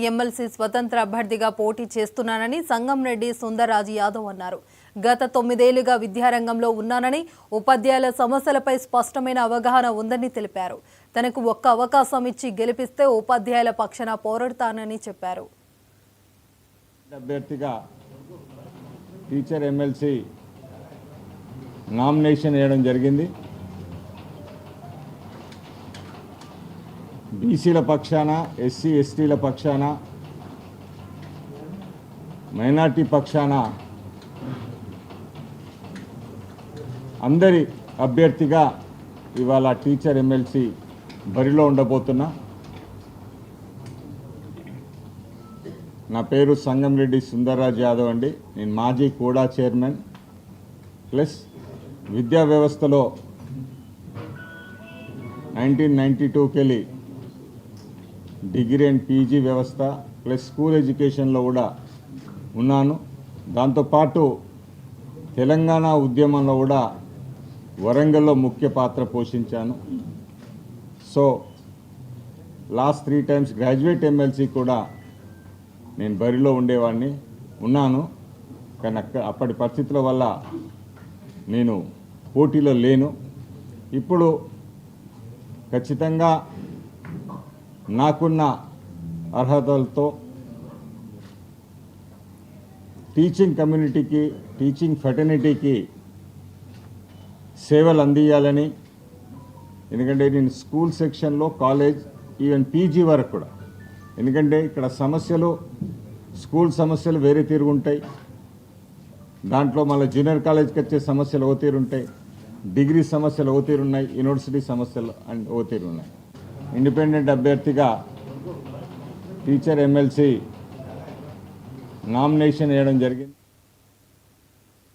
MLC స్వతంత్ర అభ్యర్థిగా పోటీ చేస్తున్నానని సంగంరెడ్డి సుందర్రాజు యాదవ్ అన్నారు. గత 9 ఏళ్లుగా విద్యారంగంలో ఉన్నానని, ఉపాధ్యాయుల సమస్యలపై స్పష్టమైన అవగాహన ఉందని తెలిపారు. తనకు ఒక్క అవకాశం ఇచ్చి గెలిపిస్తే ఉపాధ్యాయుల పక్షాన పోరాడతానని చెప్పారు. అభ్యర్థిగా టీచర్ ఎమ్మెల్సీ నామినేషన్ వేయడం జరిగింది. బీసీల పక్షాన, ఎస్సీ ఎస్టీల పక్షాన, మైనార్టీ పక్షాన అందరి అభ్యర్థిగా ఇవాళ టీచర్ ఎమ్మెల్సీ బరిలో ఉండబోతున్నా. నా పేరు సంగంరెడ్డి సుందర్రాజు యాదవ్ అండి. నేను మాజీ కూడా చైర్మన్ ప్లస్ విద్యా వ్యవస్థలో 1992కి వెళ్ళి డిగ్రీ అండ్ పీజీ వ్యవస్థ ప్లస్ స్కూల్ ఎడ్యుకేషన్లో కూడా ఉన్నాను. దాంతోపాటు తెలంగాణ ఉద్యమంలో కూడా వరంగల్లో ముఖ్య పాత్ర పోషించాను. So last 3 times graduate MLC కూడా నేను బరిలో ఉండేవాడిని ఉన్నాను. కానీ అప్పటి పరిస్థితుల వల్ల నేను పోటీలో లేను. ఇప్పుడు ఖచ్చితంగా నాకున్న అర్హతలతో టీచింగ్ కమ్యూనిటీకి, టీచింగ్ ఫెటర్నిటీకి సేవలు అందియాలని, ఎందుకంటే నేను స్కూల్ సెక్షన్లో, కాలేజ్, ఈవెన్ పీజీ వరకు కూడా, ఎందుకంటే ఇక్కడ సమస్యలు స్కూల్ సమస్యలు వేరే తీరుగుంటాయి, దాంట్లో మళ్ళీ జూనియర్ కాలేజ్కి వచ్చే సమస్యలు ఓ తీరుంటాయి, డిగ్రీ సమస్యలు ఓ తీరున్నాయి, యూనివర్సిటీ సమస్యలు ఓ తీరున్నాయి. ఇండిపెండెంట్ అభ్యర్థిగా టీచర్ ఎమ్మెల్సీ నామినేషన్ వేయడం జరిగింది.